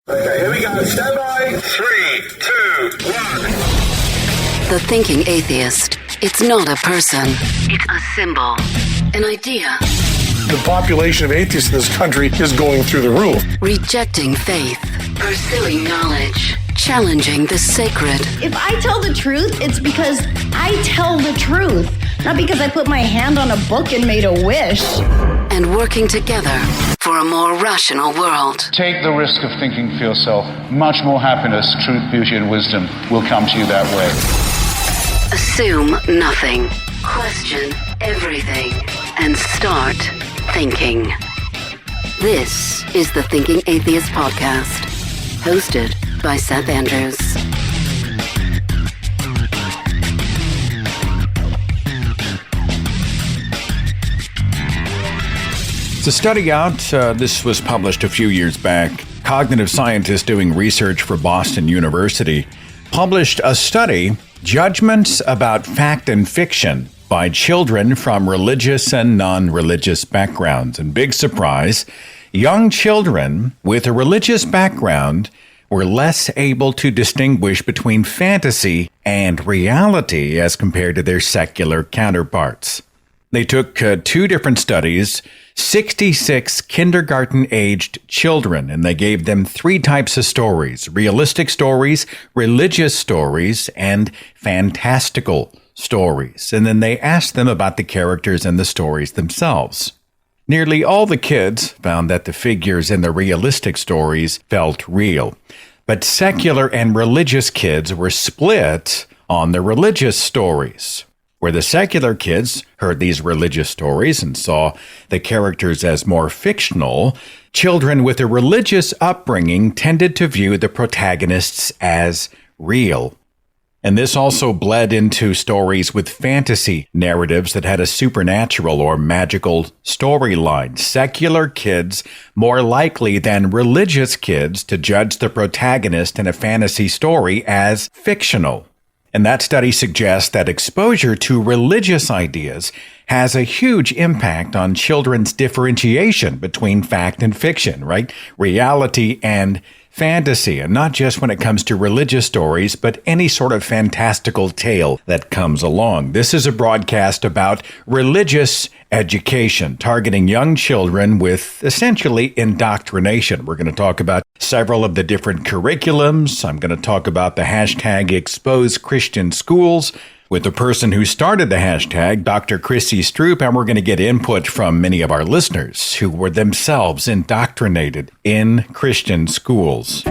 Okay, here we go. Stand by. 3, 2, 1. The thinking atheist. It's not a person. It's a symbol. An idea. The population of atheists in this country is going through the roof. Rejecting faith. Pursuing knowledge. Challenging the sacred. If I tell the truth, it's because I tell the truth. Not because I put my hand on a book and made a wish. And working together for a more rational world. Take the risk of thinking for yourself. Much more happiness, truth, beauty, and wisdom will come to you that way. Assume nothing. Question everything. And start thinking. This is the Thinking Atheist Podcast, hosted by Seth Andrews. It's a study out, this was published a few years back. Cognitive scientists doing research for Boston University published a study, Judgments About Fact and Fiction by Children from Religious and Non-Religious Backgrounds. And big surprise, young children with a religious background were less able to distinguish between fantasy and reality as compared to their secular counterparts. They took two different studies, 66 kindergarten-aged children, and they gave them three types of stories: realistic stories, religious stories, and fantastical stories. And then they asked them about the characters and the stories themselves. Nearly all the kids found that the figures in the realistic stories felt real, but secular and religious kids were split on the religious stories. Where the secular kids heard these religious stories and saw the characters as more fictional, children with a religious upbringing tended to view the protagonists as real. And this also bled into stories with fantasy narratives that had a supernatural or magical storyline. Secular kids more likely than religious kids to judge the protagonist in a fantasy story as fictional. And that study suggests that exposure to religious ideas has a huge impact on children's differentiation between fact and fiction, right? Reality and fantasy, and not just when it comes to religious stories, but any sort of fantastical tale that comes along. This is a broadcast about religious education, targeting young children with essentially indoctrination. We're going to talk about several of the different curriculums. I'm going to talk about the hashtag Expose Christian Schools with the person who started the hashtag, Dr. Chrissy Stroop, and we're going to get input from many of our listeners who were themselves indoctrinated in Christian schools.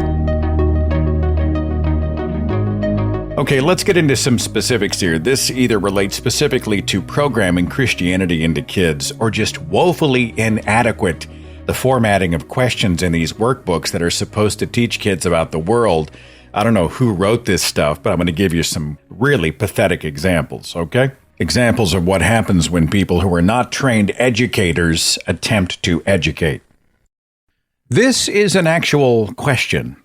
Okay, let's get into some specifics here. This either relates specifically to programming Christianity into kids or just woefully inadequate, the formatting of questions in these workbooks that are supposed to teach kids about the world. I don't know who wrote this stuff, but I'm going to give you some really pathetic examples, okay? Examples of what happens when people who are not trained educators attempt to educate. This is an actual question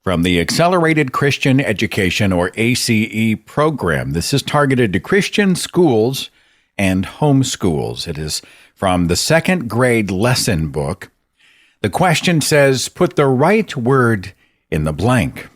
from the Accelerated Christian Education, or ACE, program. This is targeted to Christian schools and homeschools. It is from the second grade lesson book. The question says, put the right word in the blank.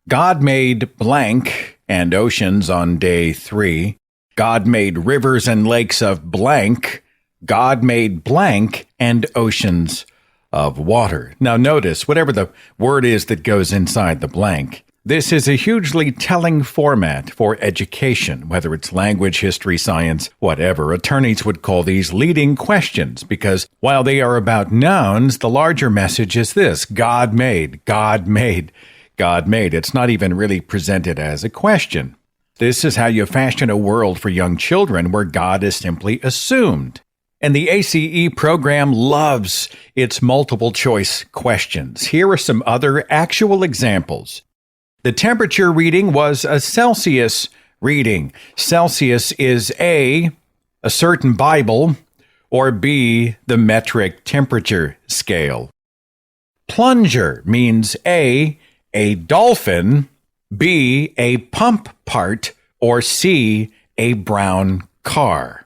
God made blank and oceans on day 3. God made rivers and lakes of blank. God made blank and oceans of water. Now notice, whatever the word is that goes inside the blank, this is a hugely telling format for education, whether it's language, history, science, whatever. Attorneys would call these leading questions because while they are about nouns, the larger message is this: God made, God made, God made. It's not even really presented as a question. This is how you fashion a world for young children where God is simply assumed. And the ACE program loves its multiple choice questions. Here are some other actual examples. The temperature reading was a Celsius reading. Celsius is A, a certain Bible, or B, the metric temperature scale. Plunger means A dolphin, B, a pump part, or C, a brown car.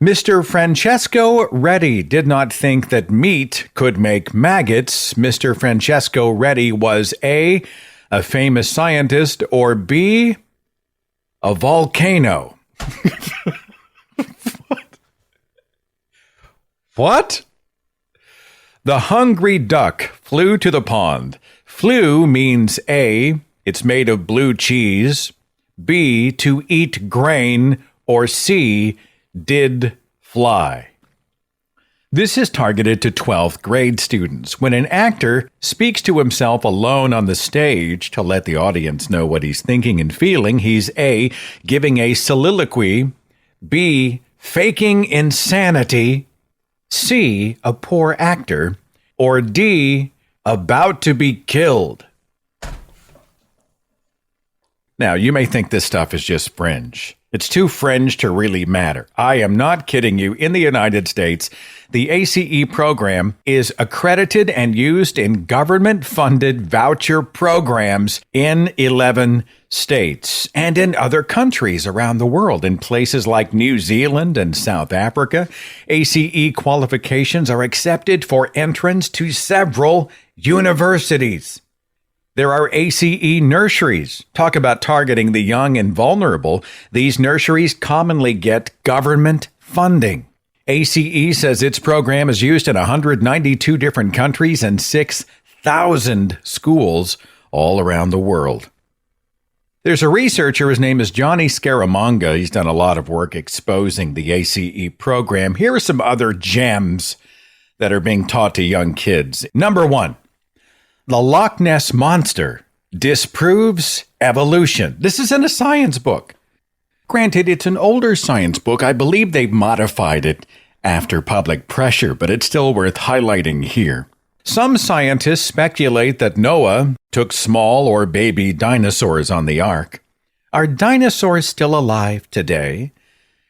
Mr. Francesco Redi did not think that meat could make maggots. Mr. Francesco Redi was A, famous scientist, or B, a volcano. What? The hungry duck flew to the pond. Flew means A, it's made of blue cheese, B, to eat grain, or C, did fly. This is targeted to 12th grade students. When an actor speaks to himself alone on the stage to let the audience know what he's thinking and feeling, he's A, giving a soliloquy, B, faking insanity, C, a poor actor, or D, about to be killed. Now, you may think this stuff is just fringe. It's too fringe to really matter. I am not kidding you. In the United States, the ACE program is accredited and used in government-funded voucher programs in 11 states and in other countries around the world. In places like New Zealand and South Africa, ACE qualifications are accepted for entrance to several universities. There are ACE nurseries. Talk about targeting the young and vulnerable. These nurseries commonly get government funding. ACE says its program is used in 192 different countries and 6,000 schools all around the world. There's a researcher, his name is Johnny Scaramanga. He's done a lot of work exposing the ACE program. Here are some other gems that are being taught to young kids. Number 1. The Loch Ness Monster disproves evolution. This is in a science book. Granted, it's an older science book. I believe they've modified it after public pressure, but it's still worth highlighting here. Some scientists speculate that Noah took small or baby dinosaurs on the ark. Are dinosaurs still alive today?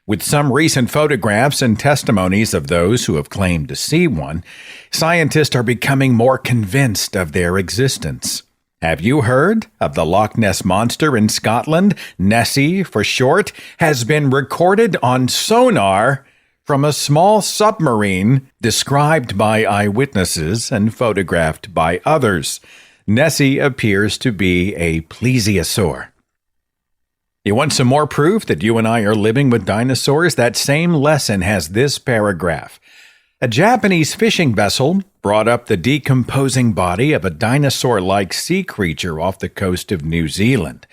With some recent photographs and testimonies of those who have claimed to see one, scientists are becoming more convinced of their existence. Have you heard of the Loch Ness Monster in Scotland? Nessie, for short, has been recorded on sonar from a small submarine described by eyewitnesses and photographed by others. Nessie appears to be a plesiosaur. You want some more proof that you and I are living with dinosaurs? That same lesson has this paragraph. A Japanese fishing vessel brought up the decomposing body of a dinosaur-like sea creature off the coast of New Zealand.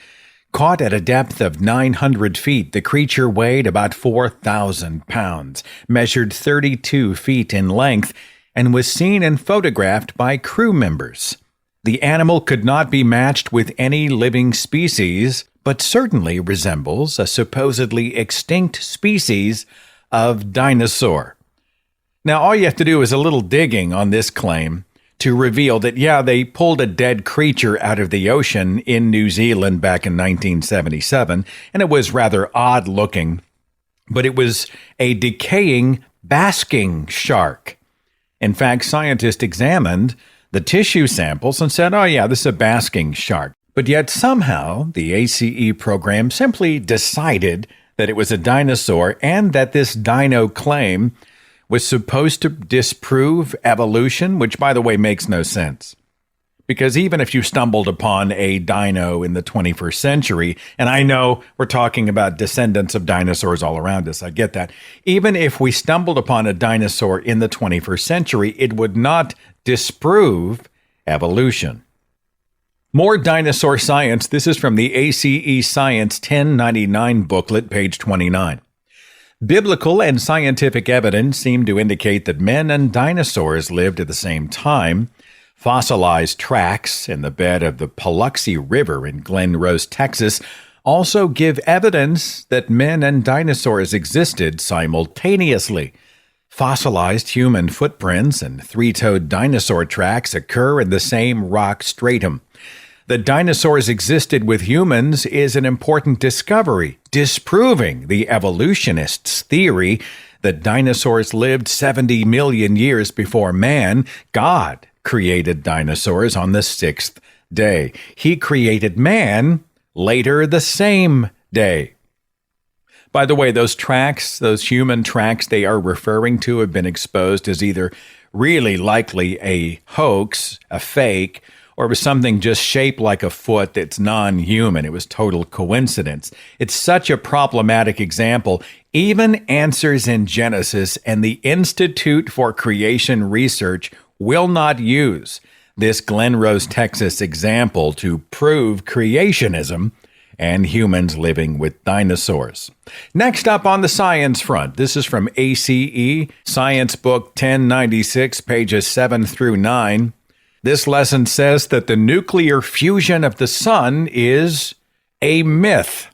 Caught at a depth of 900 feet, the creature weighed about 4,000 pounds, measured 32 feet in length, and was seen and photographed by crew members. The animal could not be matched with any living species, but certainly resembles a supposedly extinct species of dinosaur. Now, all you have to do is a little digging on this claim to reveal that, yeah, they pulled a dead creature out of the ocean in New Zealand back in 1977, and it was rather odd looking, but it was a decaying basking shark. In fact, scientists examined the tissue samples and said, oh yeah, this is a basking shark. But yet somehow the ACE program simply decided that it was a dinosaur and that this dino claim was supposed to disprove evolution, which, by the way, makes no sense. Because even if you stumbled upon a dino in the 21st century, and I know we're talking about descendants of dinosaurs all around us, I get that. Even if we stumbled upon a dinosaur in the 21st century, it would not disprove evolution. More dinosaur science. This is from the ACE Science 1099 booklet, page 29. Biblical and scientific evidence seem to indicate that men and dinosaurs lived at the same time. Fossilized tracks in the bed of the Paluxy River in Glen Rose, Texas, also give evidence that men and dinosaurs existed simultaneously. Fossilized human footprints and three-toed dinosaur tracks occur in the same rock stratum. That dinosaurs existed with humans is an important discovery, disproving the evolutionists' theory that dinosaurs lived 70 million years before man. God created dinosaurs on the sixth day. He created man later the same day. By the way, those tracks, those human tracks they are referring to have been exposed as either really likely a hoax, a fake, or it was something just shaped like a foot that's non-human. It was total coincidence. It's such a problematic example. Even Answers in Genesis and the Institute for Creation Research will not use this Glen Rose, Texas example to prove creationism and humans living with dinosaurs. Next up on the science front, this is from ACE, Science Book 1096, pages 7 through 9. This lesson says that the nuclear fusion of the sun is a myth.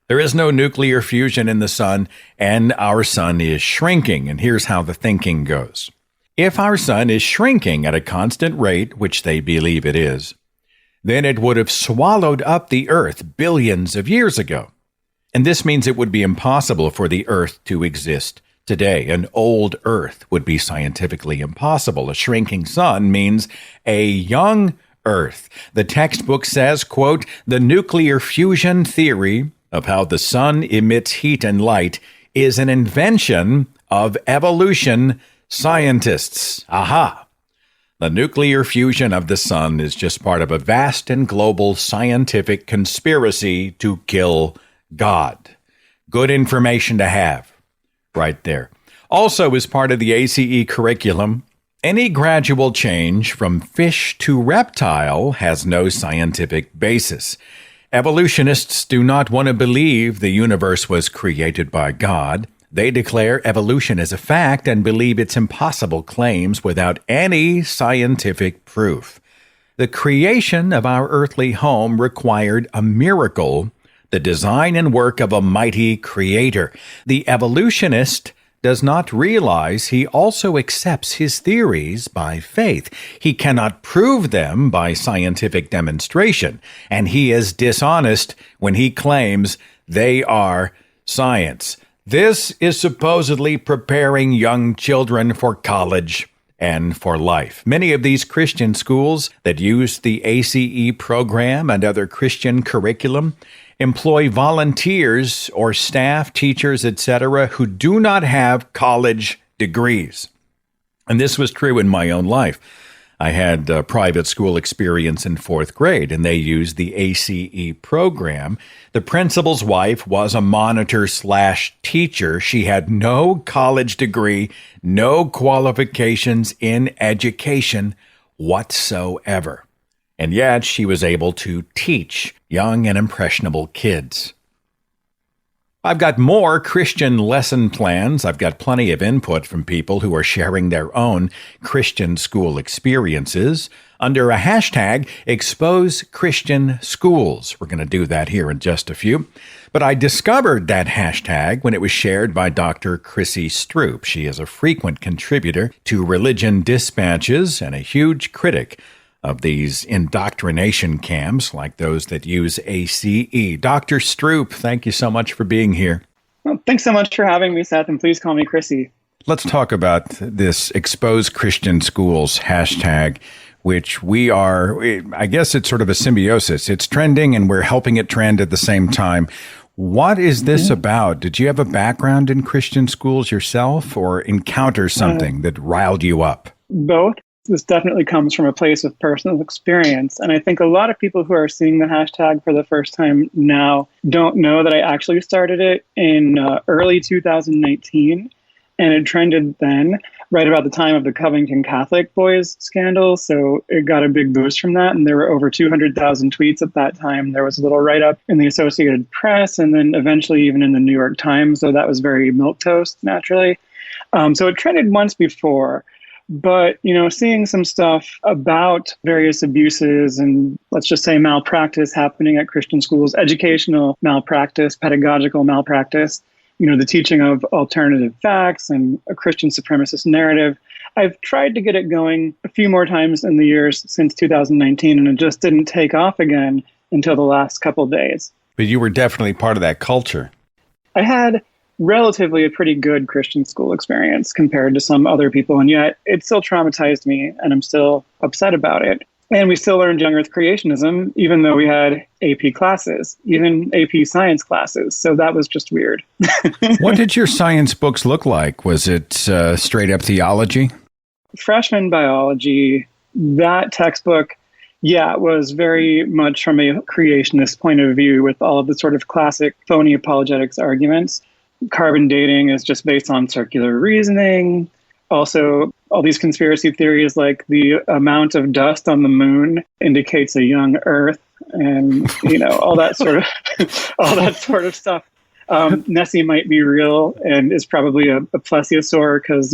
There is no nuclear fusion in the sun, and our sun is shrinking. And here's how the thinking goes. If our sun is shrinking at a constant rate, which they believe it is, then it would have swallowed up the Earth billions of years ago. And this means it would be impossible for the Earth to exist today. An old Earth would be scientifically impossible. A shrinking sun means a young Earth. The textbook says, quote, the nuclear fusion theory of how the sun emits heat and light is an invention of evolution scientists. Aha! The nuclear fusion of the sun is just part of a vast and global scientific conspiracy to kill God. Good information to have right there. Also, as part of the ACE curriculum, any gradual change from fish to reptile has no scientific basis. Evolutionists do not want to believe the universe was created by God. They declare evolution as a fact and believe its impossible claims without any scientific proof. The creation of our earthly home required a miracle, the design and work of a mighty creator. The evolutionist does not realize he also accepts his theories by faith. He cannot prove them by scientific demonstration, and he is dishonest when he claims they are science. This is supposedly preparing young children for college and for life. Many of these Christian schools that use the ACE program and other Christian curriculum employ volunteers or staff, teachers, etc., who do not have college degrees. And this was true in my own life. I had a private school experience in fourth grade, and they used the ACE program. The principal's wife was a monitor/teacher. She had no college degree, no qualifications in education whatsoever. And yet she was able to teach young and impressionable kids. I've got more Christian lesson plans. I've got plenty of input from people who are sharing their own Christian school experiences under a hashtag, Expose Christian Schools. We're going to do that here in just a few. But I discovered that hashtag when it was shared by Dr. Chrissy Stroop. She is a frequent contributor to Religion Dispatches and a huge critic of these indoctrination camps like those that use ACE. Dr. Stroop, thank you so much for being here. Well, thanks so much for having me, Seth, and please call me Chrissy. Let's talk about this Expose Christian Schools hashtag, which we are, I guess it's sort of a symbiosis. It's trending and we're helping it trend at the same time. What is this about? Did you have a background in Christian schools yourself or encounter something that riled you up? Both. This definitely comes from a place of personal experience. And I think a lot of people who are seeing the hashtag for the first time now don't know that I actually started it in early 2019. And it trended then, right about the time of the Covington Catholic boys scandal. So it got a big boost from that. And there were over 200,000 tweets at that time. There was a little write-up in the Associated Press and then eventually even in the New York Times. So that was very milquetoast, naturally. So it trended once before. But, you know, seeing some stuff about various abuses and let's just say malpractice happening at Christian schools, educational malpractice, pedagogical malpractice, you know, the teaching of alternative facts and a Christian supremacist narrative. I've tried to get it going a few more times in the years since 2019, and it just didn't take off again until the last couple of days. But you were definitely part of that culture. I had relatively a pretty good Christian school experience compared to some other people, and yet it still traumatized me, and I'm still upset about it. And we still learned young Earth creationism, even though we had AP classes, even AP science classes. So that was just weird. What did your science books look like? Was it straight up theology? Freshman biology, that textbook, yeah, it was very much from a creationist point of view with all of the sort of classic phony apologetics arguments. Carbon dating is just based on circular reasoning. Also, all these conspiracy theories like the amount of dust on the moon indicates a young Earth, and all that sort of stuff. Nessie might be real and is probably a plesiosaur because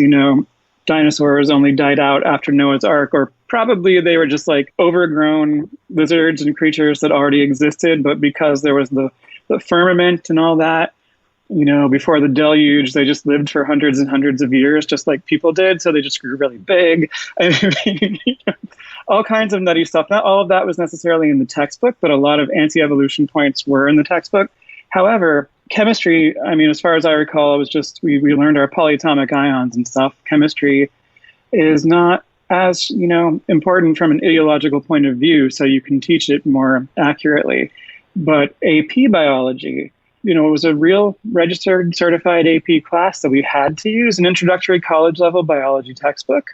dinosaurs only died out after Noah's Ark, or probably they were just like overgrown lizards and creatures that already existed, but because there was the firmament and all that. Before the deluge, they just lived for hundreds and hundreds of years, just like people did. So they just grew really big. All kinds of nutty stuff. Not all of that was necessarily in the textbook, but a lot of anti-evolution points were in the textbook. However, chemistry, as far as I recall, it was just, we learned our polyatomic ions and stuff. Chemistry is not as, important from an ideological point of view, so you can teach it more accurately. But AP biology, it was a real registered, certified AP class that we had to use, an introductory college-level biology textbook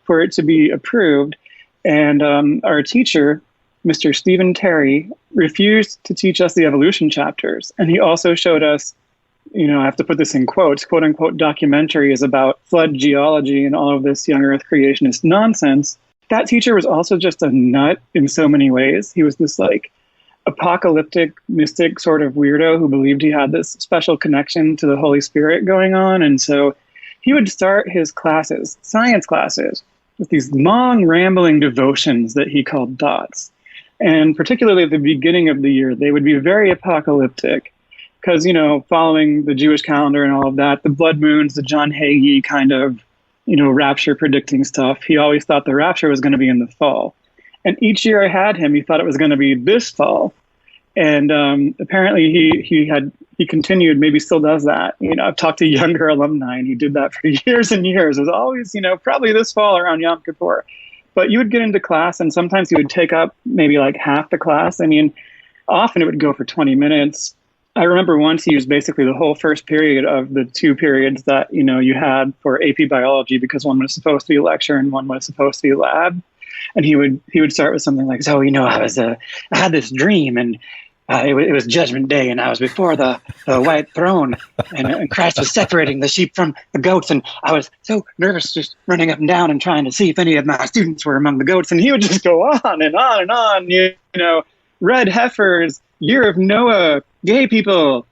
for it to be approved. And our teacher, Mr. Stephen Terry, refused to teach us the evolution chapters. And he also showed us, I have to put this in quotes, quote-unquote documentaries about flood geology and all of this young Earth creationist nonsense. That teacher was also just a nut in so many ways. He was this, apocalyptic mystic sort of weirdo who believed he had this special connection to the Holy Spirit going on. And so he would start his classes, science classes, with these long rambling devotions that he called dots. And particularly at the beginning of the year, they would be very apocalyptic because, following the Jewish calendar and all of that, the blood moons, the John Hagee kind of, rapture predicting stuff. He always thought the rapture was going to be in the fall. And each year I had him, he thought it was going to be this fall. And apparently he continued, maybe still does that. I've talked to younger alumni and he did that for years and years. It was always, probably this fall around Yom Kippur. But you would get into class and sometimes you would take up maybe like half the class. Often it would go for 20 minutes. I remember once he used basically the whole first period of the 2 periods that, you had for AP biology because one was supposed to be a lecture and one was supposed to be a lab. And he would start with something like, so, I had this dream and it was Judgment Day and I was before the white throne and Christ was separating the sheep from the goats. And I was so nervous just running up and down and trying to see if any of my students were among the goats. And he would just go on and on and on, red heifers, year of Noah, gay people.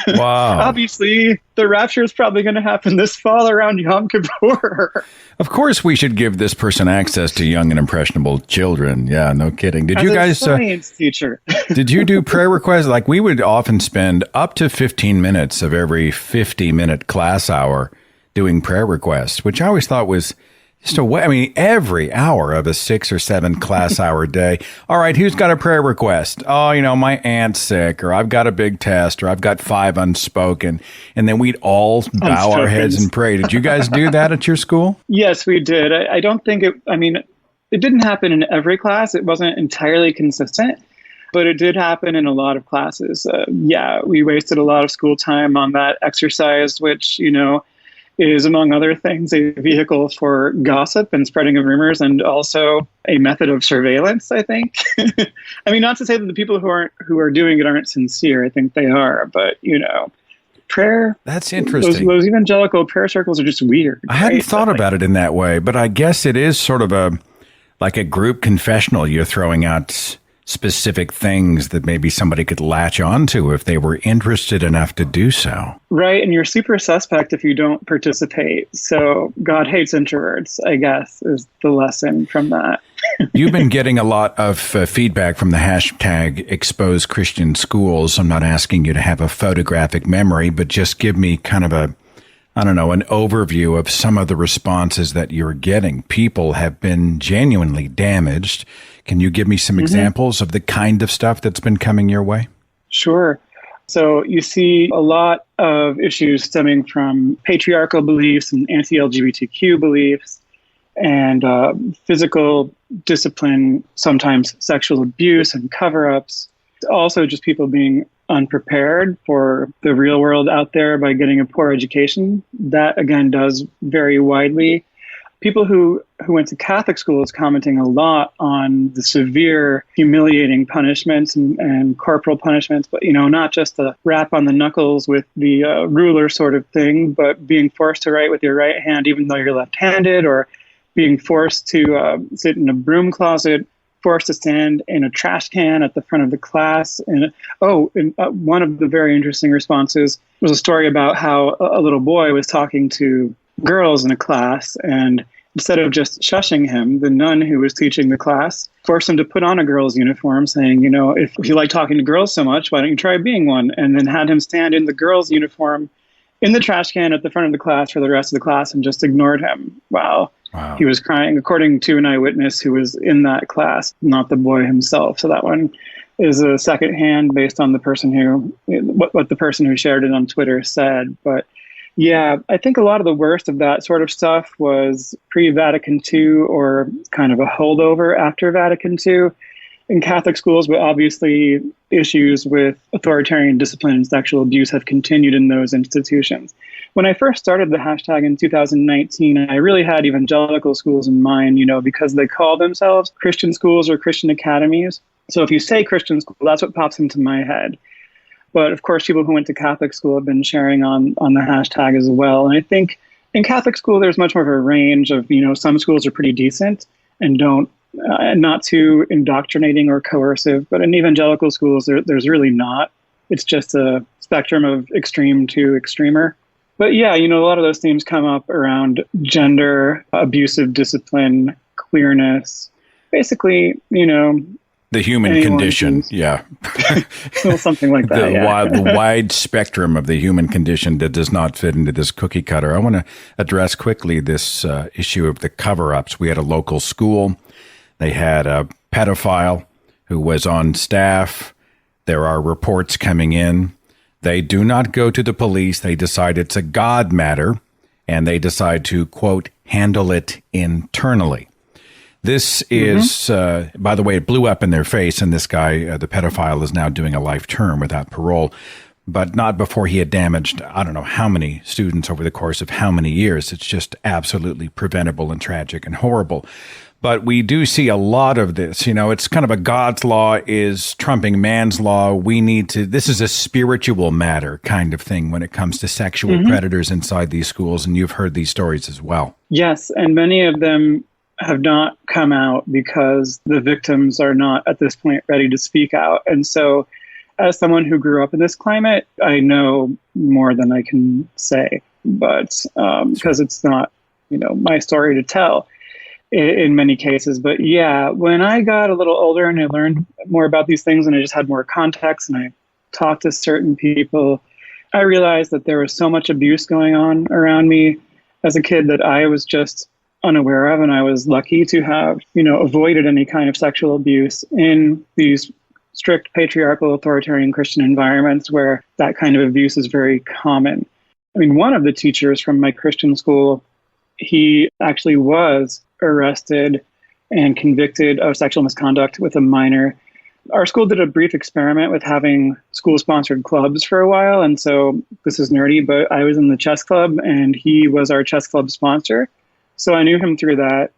Wow. Obviously, the rapture is probably going to happen this fall around Yom Kippur. Of course, we should give this person access to young and impressionable children. Yeah, no kidding. Did As you guys? A science teacher. Did you do prayer requests? Like we would often spend up to 15 minutes of every 50-minute class hour doing prayer requests, which I always thought was just a way. Every hour of a 6 or 7 class hour day. All right, who's got a prayer request? Oh, my aunt's sick, or I've got a big test, or I've got 5 unspoken. And then we'd all bow our heads and pray. Did you guys do that at your school? Yes, we did. I don't think it didn't happen in every class. It wasn't entirely consistent, but it did happen in a lot of classes. We wasted a lot of school time on that exercise, which, is, among other things, a vehicle for gossip and spreading of rumors and also a method of surveillance, I think. Not to say that the people who are doing it aren't sincere. I think they are. But, prayer. That's interesting. Those evangelical prayer circles are just weird. I hadn't thought about it in that way, but I guess it is sort of a group confessional. You're throwing out specific things that maybe somebody could latch onto if they were interested enough to do so. Right, and you're super suspect if you don't participate. So God hates introverts, I guess, is the lesson from that. You've been getting a lot of feedback from the hashtag Expose Christian Schools. I'm not asking you to have a photographic memory, but just give me kind of an overview of some of the responses that you're getting. People have been genuinely damaged. Can you give me some examples of the kind of stuff that's been coming your way? Sure. So you see a lot of issues stemming from patriarchal beliefs and anti-LGBTQ beliefs and physical discipline, sometimes sexual abuse and cover-ups. Also just people being unprepared for the real world out there by getting a poor education. That, again, does vary widely. People who went to Catholic schools commenting a lot on the severe, humiliating punishments and corporal punishments, but, not just the rap on the knuckles with the ruler sort of thing, but being forced to write with your right hand even though you're left-handed, or being forced to sit in a broom closet, forced to stand in a trash can at the front of the class. And one of the very interesting responses was a story about how a little boy was talking to girls in a class, and instead of just shushing him, the nun who was teaching the class forced him to put on a girl's uniform, saying, if you like talking to girls so much, why don't you try being one? And then had him stand in the girl's uniform in the trash can at the front of the class for the rest of the class and just ignored him. Wow. He was crying, according to an eyewitness who was in that class, not the boy himself. So that one is a secondhand based on the person what the person who shared it on Twitter said. But yeah, I think a lot of the worst of that sort of stuff was pre-Vatican II, or kind of a holdover after Vatican II in Catholic schools, but obviously issues with authoritarian discipline and sexual abuse have continued in those institutions. When I first started the hashtag in 2019, I really had evangelical schools in mind, because they call themselves Christian schools or Christian academies. So if you say Christian school, that's what pops into my head. But of course, people who went to Catholic school have been sharing on the hashtag as well. And I think in Catholic school, there's much more of a range of, some schools are pretty decent and not too indoctrinating or coercive. But in evangelical schools, there's really not. It's just a spectrum of extreme to extremer. But yeah, a lot of those themes come up around gender, abusive discipline, queerness, basically, the human condition, yeah. Well, something like that, the wide spectrum of the human condition that does not fit into this cookie cutter. I want to address quickly this issue of the cover-ups. We had a local school. They had a pedophile who was on staff. There are reports coming in. They do not go to the police. They decide it's a God matter, and they decide to, quote, handle it internally. This is, by the way, it blew up in their face, and this guy, the pedophile, is now doing a life term without parole, but not before he had damaged, I don't know how many students over the course of how many years. It's just absolutely preventable and tragic and horrible. But we do see a lot of this. It's kind of a God's law is trumping man's law. This is a spiritual matter kind of thing when it comes to sexual predators inside these schools, and you've heard these stories as well. Yes, and many of them have not come out because the victims are not at this point ready to speak out. And so as someone who grew up in this climate, I know more than I can say, but because it's not, my story to tell in many cases. But yeah, when I got a little older and I learned more about these things and I just had more context and I talked to certain people, I realized that there was so much abuse going on around me as a kid that I was just unaware of, and I was lucky to have, avoided any kind of sexual abuse in these strict patriarchal authoritarian Christian environments where that kind of abuse is very common. I mean, one of the teachers from my Christian school, he actually was arrested and convicted of sexual misconduct with a minor. Our school did a brief experiment with having school-sponsored clubs for a while, and so this is nerdy, but I was in the chess club, and he was our chess club sponsor. So I knew him through that,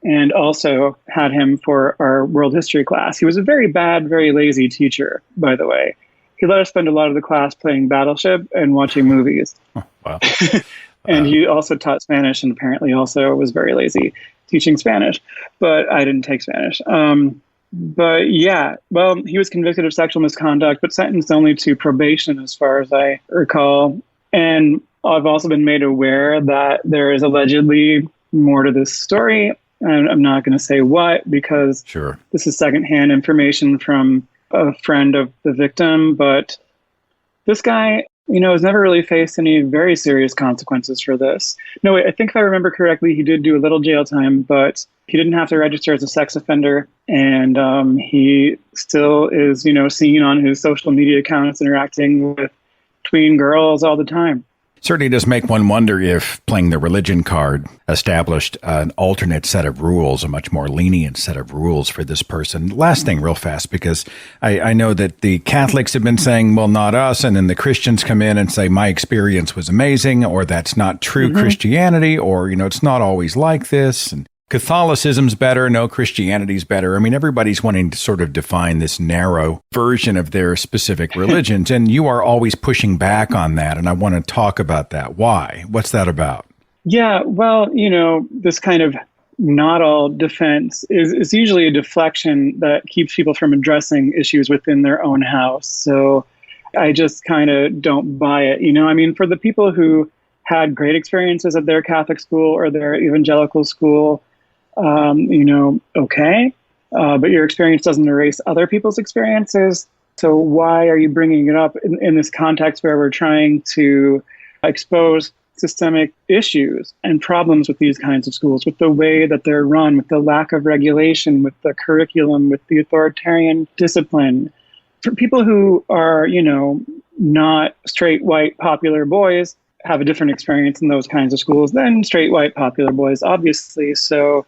and also had him for our world history class. He was a very bad, very lazy teacher, by the way. He let us spend a lot of the class playing Battleship and watching movies. Oh, wow. And he also taught Spanish, and apparently also was very lazy teaching Spanish. But I didn't take Spanish. But yeah, well, he was convicted of sexual misconduct, but sentenced only to probation as far as I recall. And I've also been made aware that there is allegedly more to this story. And I'm not going to say what, because this is secondhand information from a friend of the victim. But this guy, has never really faced any very serious consequences for this. No, wait, I think if I remember correctly, he did do a little jail time, but he didn't have to register as a sex offender. And he still is, seen on his social media accounts interacting with tween girls all the time. Certainly does make one wonder if playing the religion card established an alternate set of rules, a much more lenient set of rules for this person. Last thing real fast, because I know that the Catholics have been saying, well, not us. And then the Christians come in and say, my experience was amazing, or that's not true Christianity, or, it's not always like this. And Catholicism's better. No, Christianity's better. I mean, everybody's wanting to sort of define this narrow version of their specific religions. And you are always pushing back on that. And I want to talk about that. Why? What's that about? Yeah, well, this kind of not all defense is usually a deflection that keeps people from addressing issues within their own house. So I just kind of don't buy it. For the people who had great experiences at their Catholic school or their evangelical school, okay, but your experience doesn't erase other people's experiences. So why are you bringing it up in this context where we're trying to expose systemic issues and problems with these kinds of schools, with the way that they're run, with the lack of regulation, with the curriculum, with the authoritarian discipline? For people who are, not straight, white, popular boys, have a different experience in those kinds of schools than straight, white, popular boys, obviously. So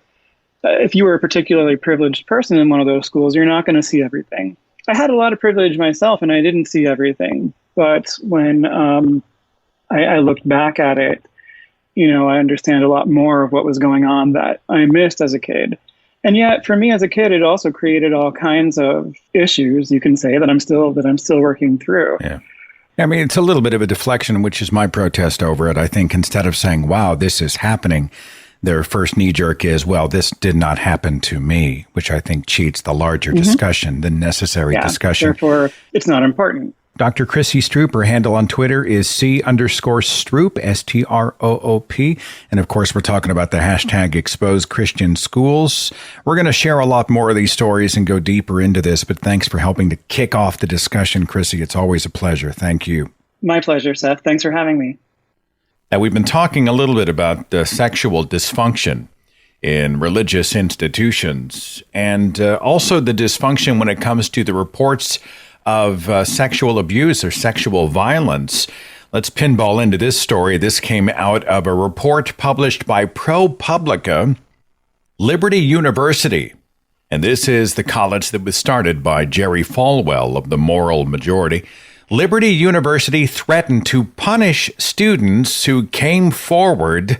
if you were a particularly privileged person in one of those schools, you're not going to see everything. I had a lot of privilege myself, and I didn't see everything. But when I looked back at it, I understand a lot more of what was going on that I missed as a kid. And yet, for me as a kid, it also created all kinds of issues, you can say, that I'm still working through. Yeah. I mean, it's a little bit of a deflection, which is my protest over it. I think instead of saying, wow, this is happening, their first knee jerk is, well, this did not happen to me, which I think cheats the larger discussion, the necessary discussion. Therefore, it's not important. Dr. Chrissy Stroop, her handle on Twitter is C_Stroop, STROOP. And of course, we're talking about the hashtag Expose Christian Schools. We're going to share a lot more of these stories and go deeper into this, but thanks for helping to kick off the discussion, Chrissy. It's always a pleasure. Thank you. My pleasure, Seth. Thanks for having me. Now, we've been talking a little bit about the sexual dysfunction in religious institutions and also the dysfunction when it comes to the reports of sexual abuse or sexual violence. Let's pinball into this story. This came out of a report published by ProPublica, Liberty University. And this is the college that was started by Jerry Falwell of the Moral Majority. Liberty University threatened to punish students who came forward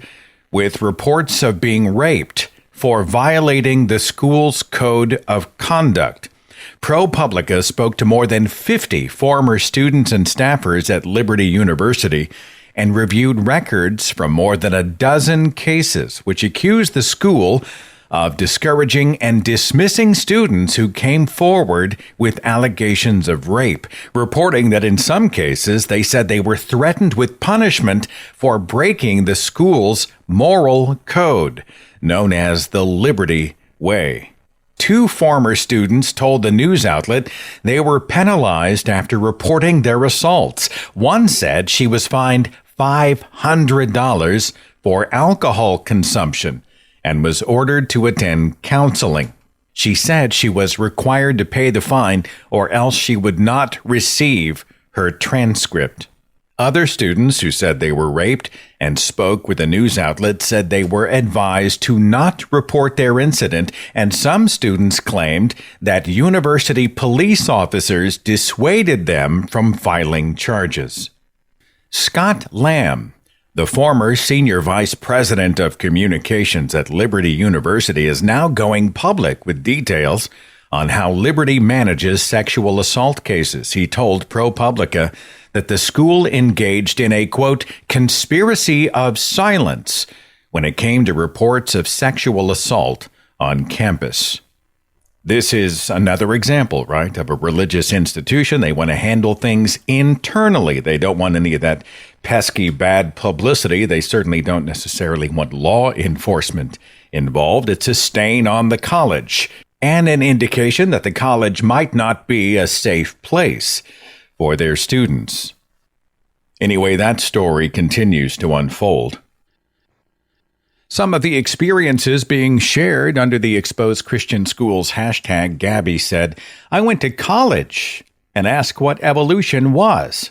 with reports of being raped for violating the school's code of conduct. ProPublica spoke to more than 50 former students and staffers at Liberty University and reviewed records from more than a dozen cases which accused the school of discouraging and dismissing students who came forward with allegations of rape, reporting that in some cases they said they were threatened with punishment for breaking the school's moral code, known as the Liberty Way. 2 former students told the news outlet they were penalized after reporting their assaults. One said she was fined $500 for alcohol consumption and was ordered to attend counseling. She said she was required to pay the fine or else she would not receive her transcript. Other students who said they were raped and spoke with a news outlet said they were advised to not report their incident, and some students claimed that university police officers dissuaded them from filing charges. Scott Lamb, the former senior vice president of communications at Liberty University, is now going public with details on how Liberty manages sexual assault cases. He told ProPublica that the school engaged in a, quote, conspiracy of silence when it came to reports of sexual assault on campus. This is another example, right, of a religious institution. They want to handle things internally. They don't want any of that pesky bad publicity. They certainly don't necessarily want law enforcement involved. It's a stain on the college and an indication that the college might not be a safe place for their students. Anyway, that story continues to unfold. Some of the experiences being shared under the Expose Christian Schools hashtag, Gabby said, I went to college and asked what evolution was.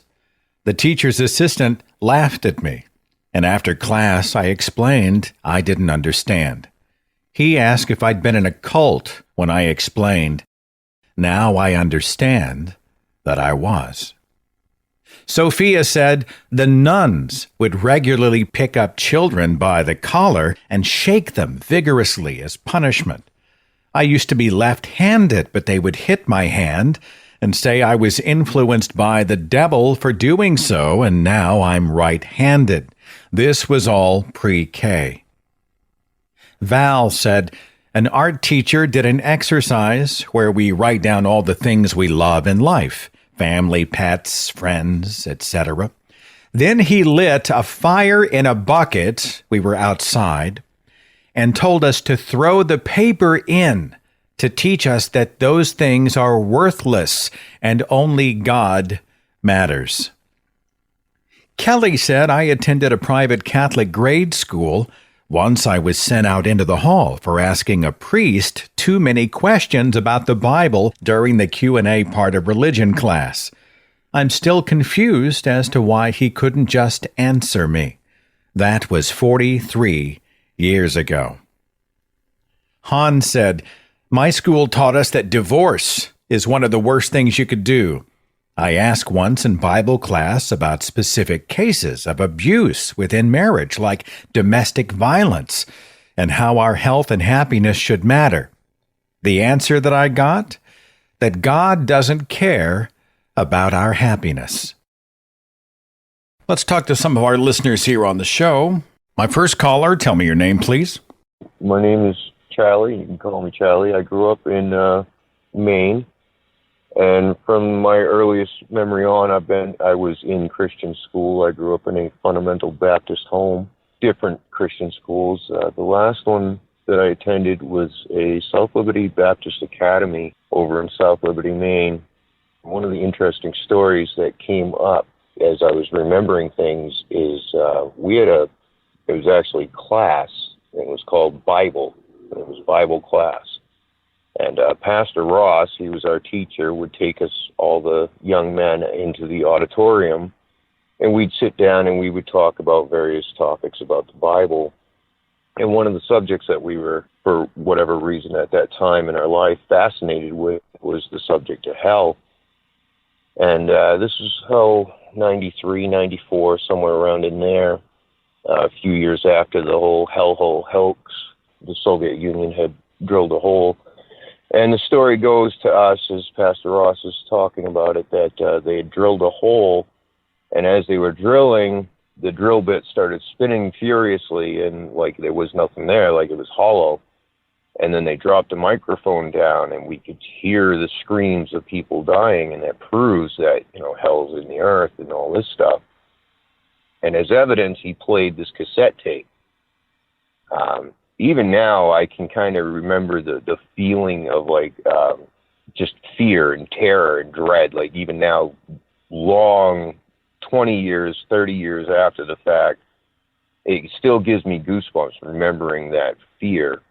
The teacher's assistant laughed at me, and after class I explained I didn't understand. He asked if I'd been in a cult when I explained, now I understand that I was. Sophia said the nuns would regularly pick up children by the collar and shake them vigorously as punishment. I used to be left-handed, but they would hit my hand and say I was influenced by the devil for doing so, and now I'm right-handed. This was all pre-K. Val said an art teacher did an exercise where we write down all the things we love in life, family, pets, friends, etc. Then he lit a fire in a bucket, we were outside, and told us to throw the paper in to teach us that those things are worthless and only God matters. Kelly said I attended a private Catholic grade school. Once I was sent out into the hall for asking a priest too many questions about the Bible during the Q&A part of religion class. I'm still confused as to why he couldn't just answer me. That was 43 years ago. Han said, my school taught us that divorce is one of the worst things you could do. I asked once in Bible class about specific cases of abuse within marriage, like domestic violence, and how our health and happiness should matter. The answer that I got? That God doesn't care about our happiness. Let's talk to some of our listeners here on the show. My first caller, tell me your name, please. My name is Charlie. You can call me Charlie. I grew up in Maine. And from my earliest memory on, I was in Christian school. I grew up in a fundamental Baptist home, different Christian schools. The last one that I attended was a South Liberty Baptist Academy over in South Liberty, Maine. One of the interesting stories that came up as I was remembering things is it was actually class. It was called Bible. It was Bible class. And Pastor Ross, he was our teacher, would take us, all the young men, into the auditorium, and we'd sit down and we would talk about various topics about the Bible. And one of the subjects that we were, for whatever reason at that time in our life, fascinated with was the subject of hell. And this was, 93, 94, somewhere around in there, a few years after the whole hellhole hoax. The Soviet Union had drilled a hole. And the story goes to us, as Pastor Ross is talking about it, that they had drilled a hole, and as they were drilling, the drill bit started spinning furiously, and like there was nothing there, like it was hollow. And then they dropped the microphone down, and we could hear the screams of people dying, and that proves that, hell's in the earth and all this stuff. And as evidence, he played this cassette tape. Even now, I can kind of remember the feeling of just fear and terror and dread. Like even now, long 20 years, 30 years after the fact, it still gives me goosebumps remembering that fear.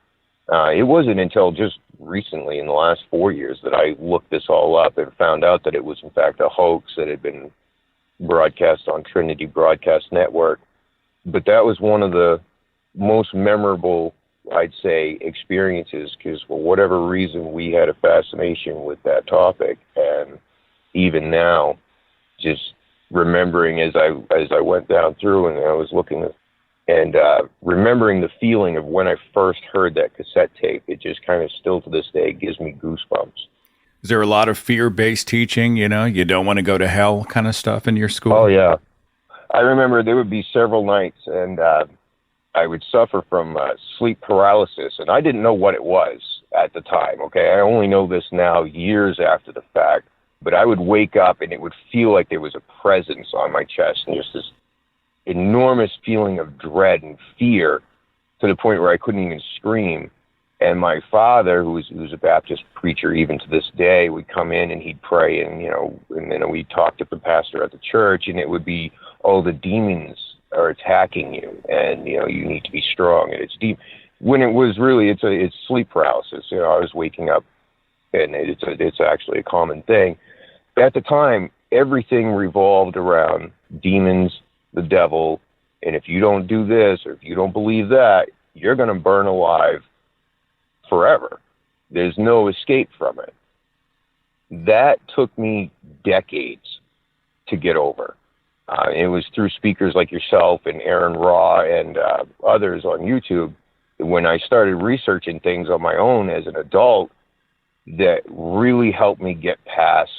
It wasn't until just recently, in the last 4 years, that I looked this all up and found out that it was in fact a hoax that had been broadcast on Trinity Broadcast Network. But that was one of the most memorable, I'd say, experiences, because for whatever reason we had a fascination with that topic. And even now, just remembering as I went down through and I was looking at and remembering the feeling of when I first heard that cassette tape, it just kind of still to this day gives me goosebumps. Is there a lot of fear-based teaching, you don't want to go to hell kind of stuff in your school? Oh, yeah. I remember there would be several nights, and I would suffer from sleep paralysis, and I didn't know what it was at the time, okay? I only know this now years after the fact, but I would wake up, and it would feel like there was a presence on my chest, and just this enormous feeling of dread and fear to the point where I couldn't even scream. And my father, who was a Baptist preacher even to this day, would come in and he'd pray, and and then we'd talk to the pastor at the church, and it would be, oh, the demons are attacking you, and you need to be strong, and it's deep. When it was really, it's sleep paralysis. I was waking up, and it's actually a common thing. At the time, everything revolved around demons, the devil, and if you don't do this or if you don't believe that, you're going to burn alive forever. There's no escape from it. That took me decades to get over. It was through speakers like yourself and Aaron Raw and others on YouTube, when I started researching things on my own as an adult, that really helped me get past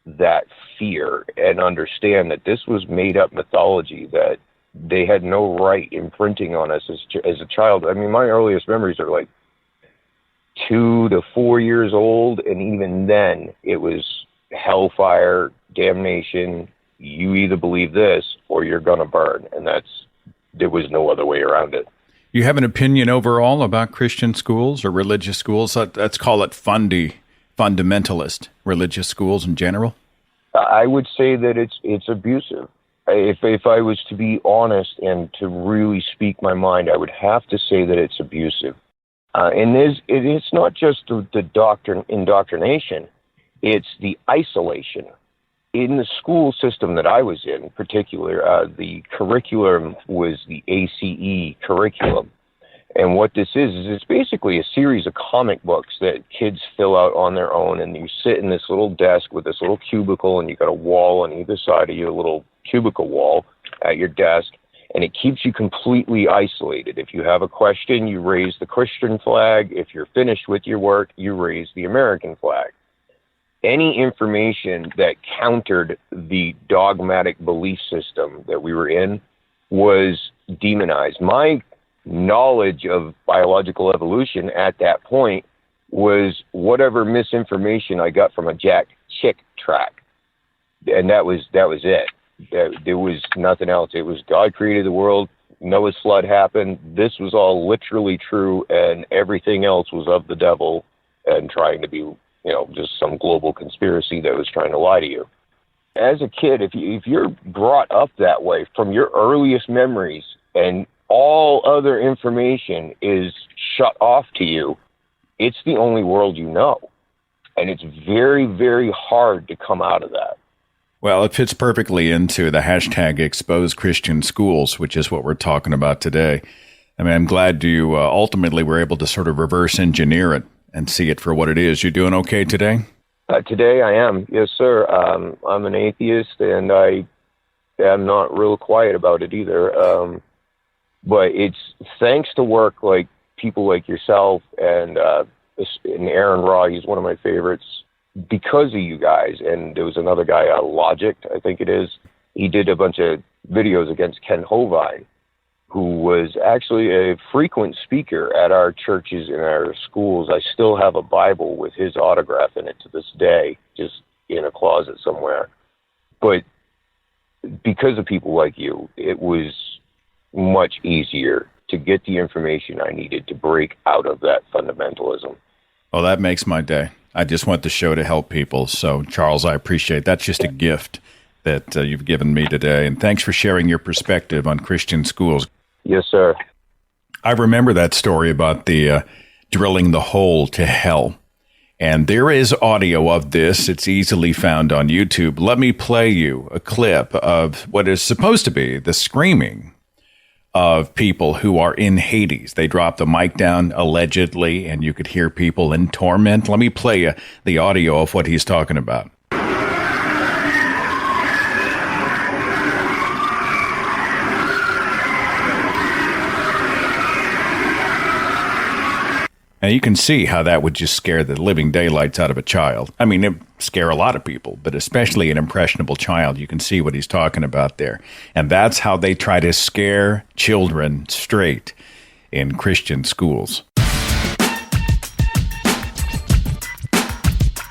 that fear and understand that this was made up mythology that they had no right imprinting on us as a child. I mean, my earliest memories are like 2 to 4 years old, and even then it was hellfire, damnation. You either believe this or you're gonna burn, and there was no other way around it. You have an opinion overall about Christian schools or religious schools? Let's call it fundamentalist religious schools in general. I would say that it's abusive. If I was to be honest and to really speak my mind, I would have to say that it's abusive. And it's not just the indoctrination, it's the isolation. In the school system that I was in particular, the curriculum was the ACE curriculum. And what this is it's basically a series of comic books that kids fill out on their own, and you sit in this little desk with this little cubicle, and you got a wall on either side of your little cubicle wall at your desk, and it keeps you completely isolated. If you have a question, you raise the Christian flag. If you're finished with your work, you raise the American flag. Any information that countered the dogmatic belief system that we were in was demonized. My knowledge of biological evolution at that point was whatever misinformation I got from a Jack Chick track. And that was it. There was nothing else. It was God created the world, Noah's flood happened, this was all literally true, and everything else was of the devil and trying to be, just some global conspiracy that was trying to lie to you. As a kid, if you're brought up that way from your earliest memories and all other information is shut off to you, it's the only world you know. And it's very, very hard to come out of that. Well, it fits perfectly into the hashtag expose Christian schools, which is what we're talking about today. I mean, I'm glad you ultimately were able to sort of reverse engineer it and see it for what it is. You doing okay today? Today I am, yes, sir. I'm an atheist, and I am not real quiet about it either. But it's thanks to work like people like yourself and Aaron Raw, he's one of my favorites, because of you guys. And there was another guy, Logic, I think it is. He did a bunch of videos against Ken Hovind, who was actually a frequent speaker at our churches and our schools. I still have a Bible with his autograph in it to this day, just in a closet somewhere. But because of people like you, it was much easier to get the information I needed to break out of that fundamentalism. Well, that makes my day. I just want the show to help people. So, Charles, I appreciate that's just a gift that you've given me today. And thanks for sharing your perspective on Christian schools. Yes, sir. I remember that story about the drilling the hole to hell. And there is audio of this. It's easily found on YouTube. Let me play you a clip of what is supposed to be the screaming of people who are in Hades. They dropped the mic down allegedly, and you could hear people in torment. Let me play you the audio of what he's talking about. And you can see how that would just scare the living daylights out of a child. I mean, it scare a lot of people, but especially an impressionable child. You can see what he's talking about there. And that's how they try to scare children straight in Christian schools.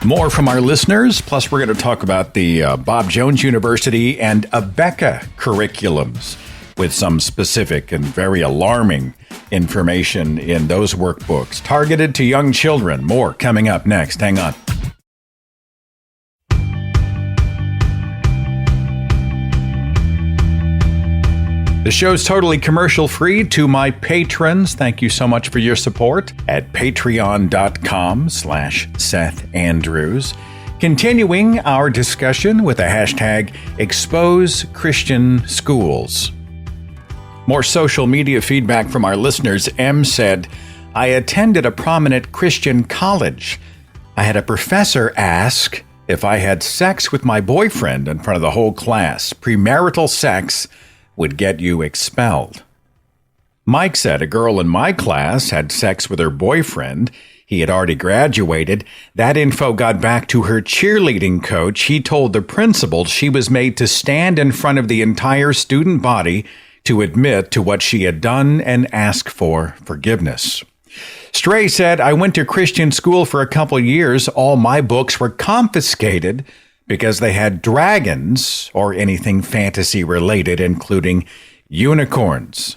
More from our listeners, plus we're going to talk about the Bob Jones University and Abeka curriculums with some specific and very alarming information in those workbooks targeted to young children. More coming up next. Hang on. The show's totally commercial-free to my patrons. Thank you so much for your support at patreon.com/Seth Andrews. Continuing our discussion with the hashtag Expose Christian Schools. More social media feedback from our listeners. M said, I attended a prominent Christian college. I had a professor ask if I had sex with my boyfriend in front of the whole class. Premarital sex would get you expelled. Mike said a girl in my class had sex with her boyfriend. He had already graduated. That info got back to her cheerleading coach. He told the principal she was made to stand in front of the entire student body to admit to what she had done and ask for forgiveness. Stray said, I went to Christian school for a couple years. All my books were confiscated because they had dragons or anything fantasy related, including unicorns.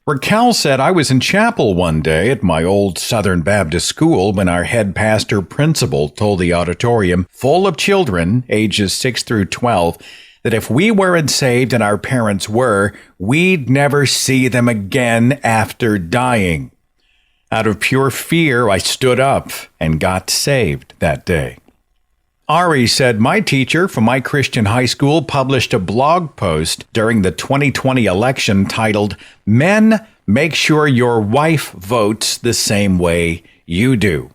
Raquel said, I was in chapel one day at my old Southern Baptist school when our head pastor principal told the auditorium, full of children ages 6 through 12, that if we weren't saved and our parents were, we'd never see them again after dying. Out of pure fear, I stood up and got saved that day. Ari said, my teacher from my Christian high school published a blog post during the 2020 election titled, Men, Make Sure Your Wife Votes the Same Way You Do.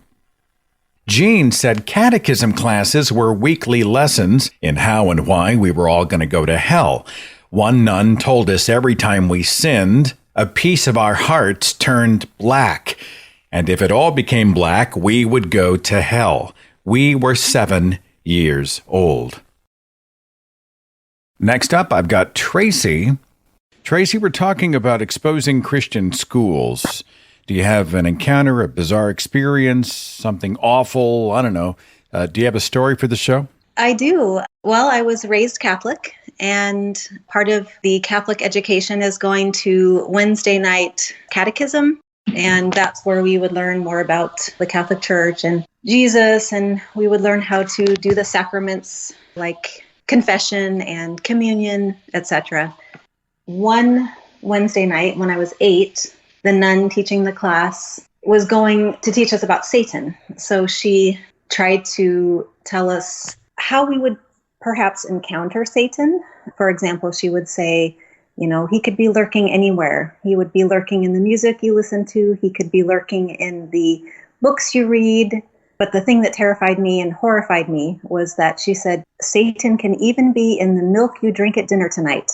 Jean said catechism classes were weekly lessons in how and why we were all going to go to hell. One nun told us every time we sinned, a piece of our hearts turned black. And if it all became black, we would go to hell. We were 7 years old. Next up, I've got Tracy. Tracy, we're talking about exposing Christian schools. Do you have an encounter, a bizarre experience, something awful? I don't know. Do you have a story for the show? I do. Well, I was raised Catholic, and part of the Catholic education is going to Wednesday night catechism. And that's where we would learn more about the Catholic Church and Jesus, and we would learn how to do the sacraments like confession and communion, etc. One Wednesday night when I was 8, the nun teaching the class was going to teach us about Satan. So she tried to tell us how we would perhaps encounter Satan. For example, she would say, you know, he could be lurking anywhere. He would be lurking in the music you listen to. He could be lurking in the books you read. But the thing that terrified me and horrified me was that she said, Satan can even be in the milk you drink at dinner tonight.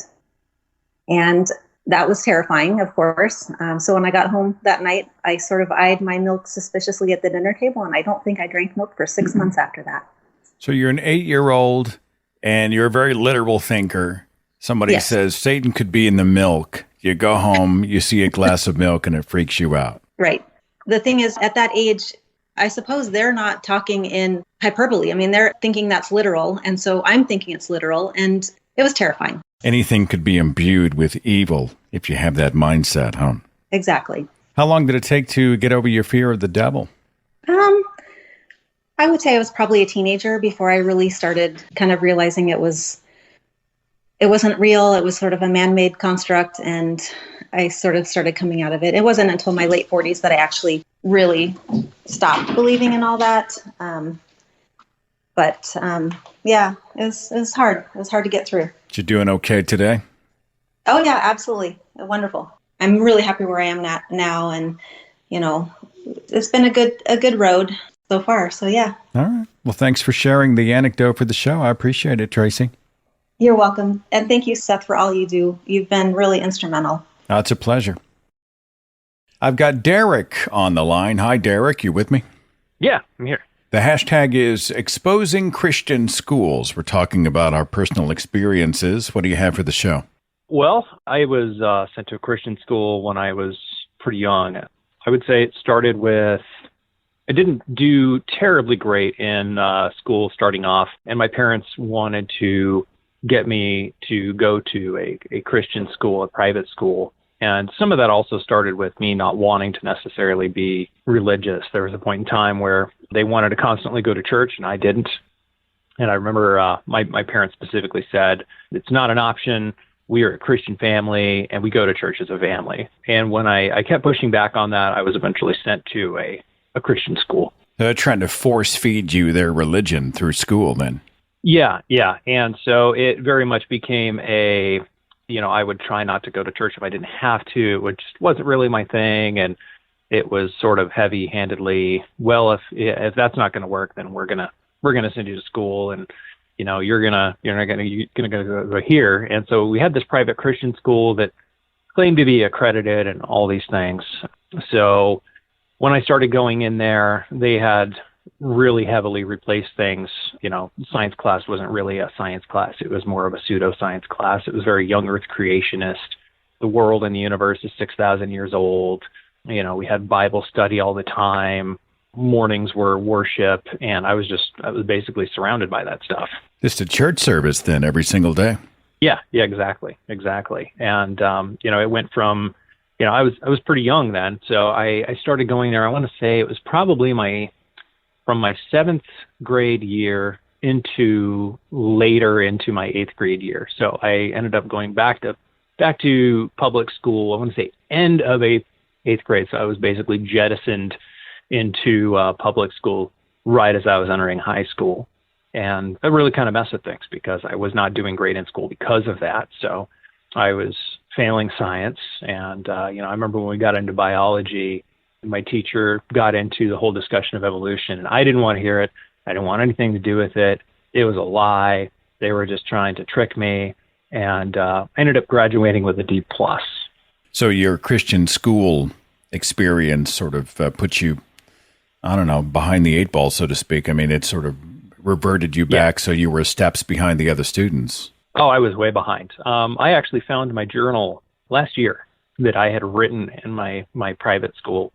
And that was terrifying, of course. So when I got home that night, I sort of eyed my milk suspiciously at the dinner table, and I don't think I drank milk for 6 months after that. So you're an 8-year-old, and you're a very literal thinker. Somebody Yes. says Satan could be in the milk. You go home, you see a glass of milk, and it freaks you out. Right. The thing is, at that age, I suppose they're not talking in hyperbole. I mean, they're thinking that's literal. And so I'm thinking it's literal. And it was terrifying. Anything could be imbued with evil if you have that mindset, huh? Exactly. How long did it take to get over your fear of the devil? I would say I was probably a teenager before I really started kind of realizing it wasn't real. It was sort of a man-made construct, and I sort of started coming out of it. It wasn't until my late 40s that I actually really stopped believing in all that. Yeah, it was hard. It was hard to get through. You doing okay today? Oh yeah, absolutely. Wonderful. I'm really happy where I am at now, and you know, it's been a good road so far. So yeah. All right. Well, thanks for sharing the anecdote for the show. I appreciate it, Tracy. You're welcome. And thank you, Seth, for all you do. You've been really instrumental. Oh, it's a pleasure. I've got Derek on the line. Hi, Derek. You with me? Yeah, I'm here. The hashtag is exposing Christian schools. We're talking about our personal experiences. What do you have for the show? Well, I was sent to a Christian school when I was pretty young. I would say it started with, I didn't do terribly great in school starting off, and my parents wanted to get me to go to a Christian school, a private school. And some of that also started with me not wanting to necessarily be religious. There was a point in time where they wanted to constantly go to church, and I didn't. And I remember my parents specifically said, it's not an option. We are a Christian family, and we go to church as a family. And when I kept pushing back on that, I was eventually sent to a Christian school. They're trying to force feed you their religion through school then. Yeah, yeah. And so it very much became I would try not to go to church if I didn't have to, which wasn't really my thing. And it was sort of heavy-handedly, well, if that's not going to work, then we're gonna send you to school, and you're gonna go here. And so we had this private Christian school that claimed to be accredited and all these things. So when I started going in there, they had really heavily replaced things. Science class wasn't really a science class. It was more of a pseudoscience class. It was very young earth creationist. The world and the universe is 6,000 years old. We had Bible study all the time. Mornings were worship. And I was basically surrounded by that stuff. Just a church service then every single day. Yeah, exactly. And, it went from, I was pretty young then. So I started going there. I want to say it was probably from my 7th grade year into my 8th grade year. So I ended up going back to public school. I want to say end of 8th grade. So I was basically jettisoned into public school right as I was entering high school. And that really kind of messed with things because I was not doing great in school because of that. So I was failing science. And, I remember when we got into biology, my teacher got into the whole discussion of evolution, and I didn't want to hear it. I didn't want anything to do with it. It was a lie. They were just trying to trick me. And I ended up graduating with a D+. So your Christian school experience sort of put you, I don't know, behind the 8 ball, so to speak. I mean, it sort of reverted you back, so you were steps behind the other students. Oh, I was way behind. I actually found my journal last year that I had written in my private school.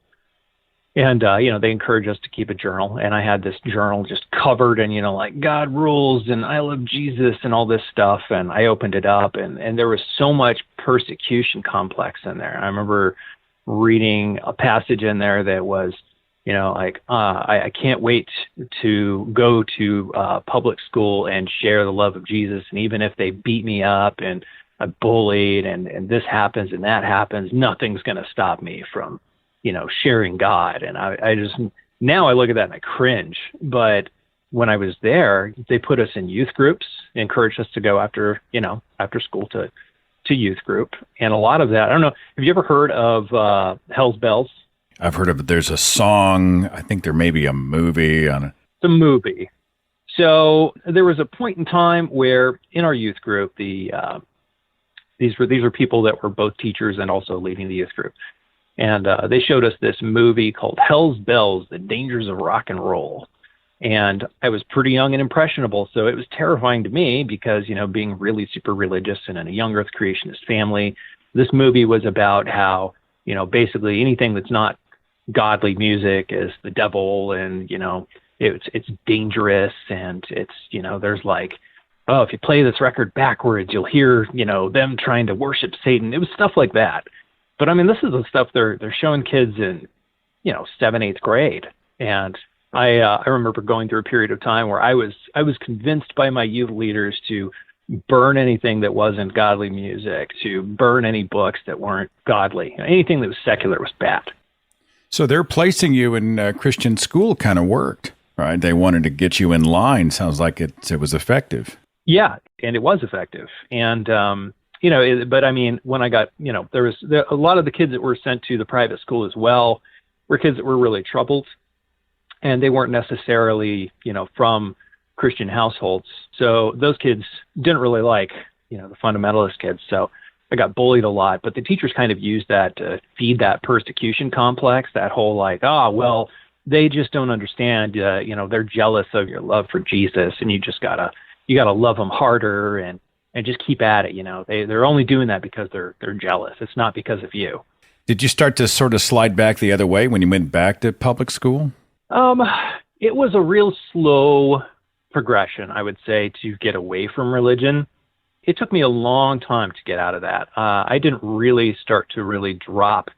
And, they encourage us to keep a journal. And I had this journal just covered in, like God rules and I love Jesus and all this stuff. And I opened it up and there was so much persecution complex in there. I remember reading a passage in there that was, I can't wait to go to public school and share the love of Jesus. And even if they beat me up and I'm bullied and this happens and that happens, nothing's going to stop me from sharing God. And I just, now I look at that and I cringe. But when I was there, they put us in youth groups, encouraged us to go after school to youth group. And a lot of that, I don't know, have you ever heard of Hell's Bells? I've heard of it. There's a song. I think there may be a movie on it. The movie. So there was a point in time where in our youth group, these were people that were both teachers and also leading the youth group. And they showed us this movie called Hell's Bells, The Dangers of Rock and Roll. And I was pretty young and impressionable, so it was terrifying to me because, being really super religious and in a young earth creationist family, this movie was about how, basically anything that's not godly music is the devil and, it's dangerous and it's, there's like, oh, if you play this record backwards, you'll hear, them trying to worship Satan. It was stuff like that. But I mean, this is the stuff they're showing kids in, 7th, 8th grade. And I remember going through a period of time where I was convinced by my youth leaders to burn anything that wasn't godly music, to burn any books that weren't godly. Anything that was secular was bad. So their placing you in Christian school kind of worked, right? They wanted to get you in line. Sounds like it was effective. Yeah, and it was effective. And but I mean, when I got, there a lot of the kids that were sent to the private school as well were kids that were really troubled, and they weren't necessarily, from Christian households. So those kids didn't really like, the fundamentalist kids. So I got bullied a lot, but the teachers kind of used that to feed that persecution complex, that whole like, well, they just don't understand, they're jealous of your love for Jesus, and you gotta love them harder and just keep at it. They're only doing that because they're jealous. It's not because of you. Did you start to sort of slide back the other way when you went back to public school? It was a real slow progression, I would say, to get away from religion. It took me a long time to get out of that. I didn't really start to really drop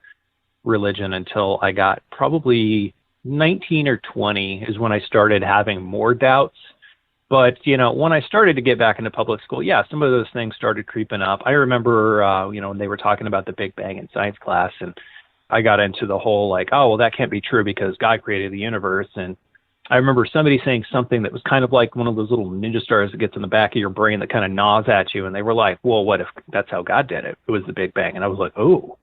religion until I got probably 19 or 20 is when I started having more doubts. But, when I started to get back into public school, some of those things started creeping up. I remember, when they were talking about the Big Bang in science class, and I got into the whole like, oh, well, that can't be true because God created the universe. And I remember somebody saying something that was kind of like one of those little ninja stars that gets in the back of your brain that kind of gnaws at you. And they were like, well, what if that's how God did it? It was the Big Bang. And I was like, oh,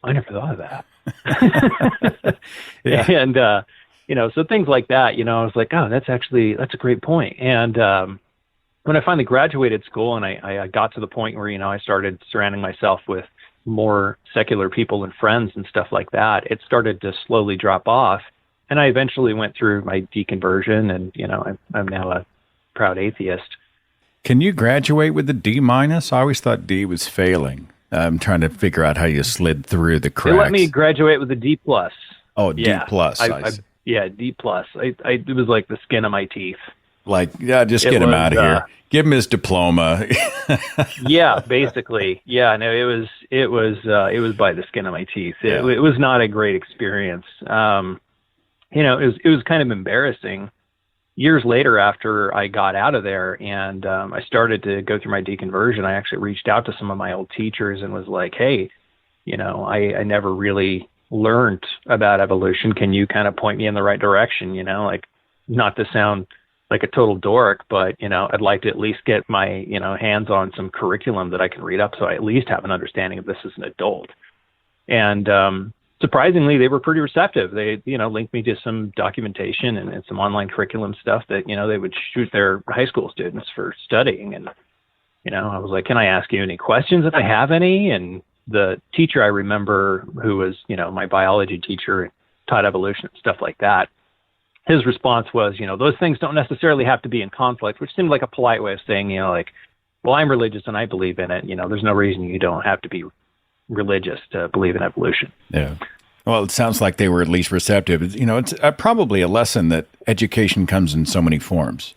I never thought of that. Yeah. And, so things like that, I was like, oh, that's a great point. And when I finally graduated school and I got to the point where, I started surrounding myself with more secular people and friends and stuff like that, it started to slowly drop off. And I eventually went through my deconversion, and, I'm now a proud atheist. Can you graduate with a D minus? I always thought D was failing. I'm trying to figure out how you slid through the cracks. They let me graduate with a D plus. Oh, D plus. Yeah, D plus. It was like the skin of my teeth. Like, yeah, just get him out of here. Give him his diploma. Yeah, basically. Yeah, no, it was by the skin of my teeth. It was not a great experience. It was kind of embarrassing. Years later, after I got out of there and I started to go through my deconversion, I actually reached out to some of my old teachers and was like, hey, I never really learned about evolution. Can you kind of point me in the right direction? Like, not to sound like a total dork, but, I'd like to at least get my, hands on some curriculum that I can read up so I at least have an understanding of this as an adult. And surprisingly, they were pretty receptive. They, linked me to some documentation and some online curriculum stuff that, they would shoot their high school students for studying. And, I was like, can I ask you any questions if I have any? And the teacher I remember who was, my biology teacher, taught evolution and stuff like that, his response was, those things don't necessarily have to be in conflict, which seemed like a polite way of saying, like, well, I'm religious and I believe in it. There's no reason you don't have to be religious to believe in evolution. Yeah. Well, it sounds like they were at least receptive. It's probably a lesson that education comes in so many forms.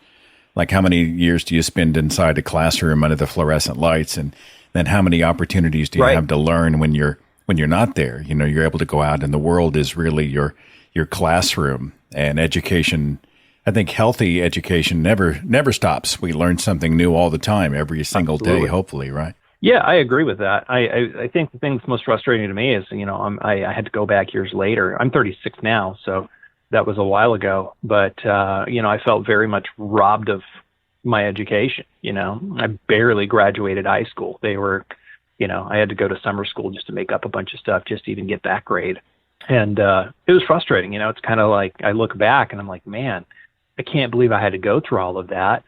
Like, how many years do you spend inside a classroom under the fluorescent lights, and then how many opportunities do you have to learn when you're not there? You're able to go out, and the world is really your classroom. And education, I think healthy education never stops. We learn something new all the time, every single day, hopefully, right? Yeah, I agree with that. I think the thing that's most frustrating to me is, I had to go back years later. I'm 36 now, so that was a while ago. But, I felt very much robbed of my education. I barely graduated high school. They were, I had to go to summer school just to make up a bunch of stuff just to even get that grade. And it was frustrating. It's kind of like I look back and I'm like, man, I can't believe I had to go through all of that.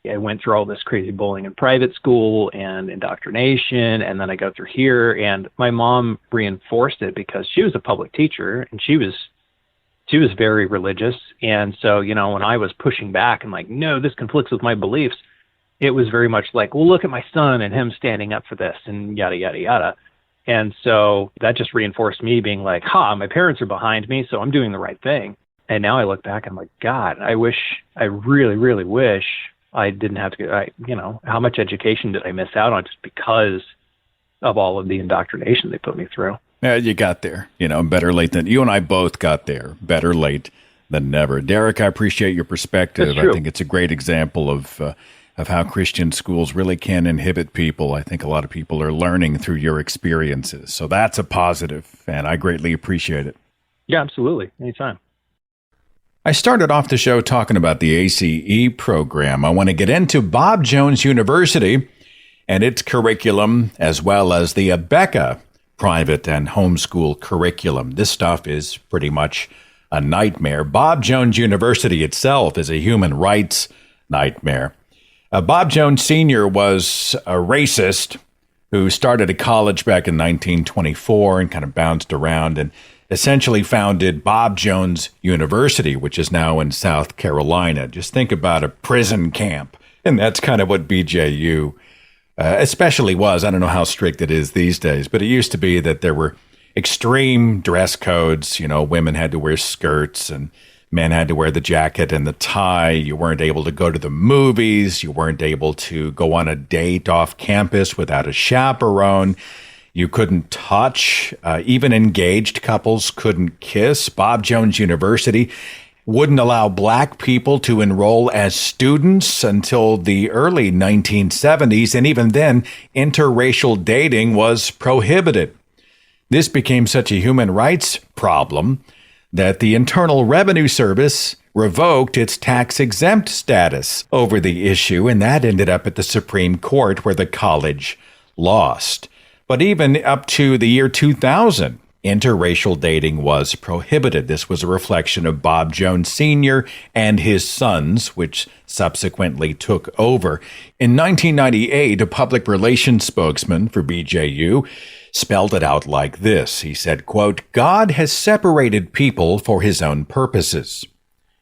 I went through all this crazy bullying in private school and indoctrination, and then I go through here, and my mom reinforced it because she was a public teacher and she was very religious. And so, when I was pushing back and like, no, this conflicts with my beliefs, it was very much like, well, look at my son and him standing up for this and yada, yada, yada. And so that just reinforced me being like, my parents are behind me, so I'm doing the right thing. And now I look back and I'm like, God, I really, really wish I didn't have to, how much education did I miss out on just because of all of the indoctrination they put me through? Yeah, you got there, better late than you and I both got there. Better late than never. Derek, I appreciate your perspective. I think it's a great example of how Christian schools really can inhibit people. I think a lot of people are learning through your experiences. So that's a positive, and I greatly appreciate it. Yeah, absolutely. Anytime. I started off the show talking about the ACE program. I want to get into Bob Jones University and its curriculum, as well as the Abeka private and homeschool curriculum. This stuff is pretty much a nightmare. Bob Jones University itself is a human rights nightmare. Bob Jones Sr. was a racist who started a college back in 1924 and kind of bounced around and essentially founded Bob Jones University, which is now in South Carolina. Just think about a prison camp. And that's kind of what BJU especially was. I don't know how strict it is these days, but it used to be that there were extreme dress codes. Women had to wear skirts and men had to wear the jacket and the tie. You weren't able to go to the movies. You weren't able to go on a date off campus without a chaperone. You couldn't touch. Even engaged couples couldn't kiss. Bob Jones University wouldn't allow black people to enroll as students until the early 1970s. And even then, interracial dating was prohibited. This became such a human rights problem that the Internal Revenue Service revoked its tax-exempt status over the issue, and that ended up at the Supreme Court, where the college lost. But even up to the year 2000, interracial dating was prohibited. This was a reflection of Bob Jones Sr. and his sons, which subsequently took over. In 1998, a public relations spokesman for BJU spelled it out like this. He said, quote, "God has separated people for his own purposes.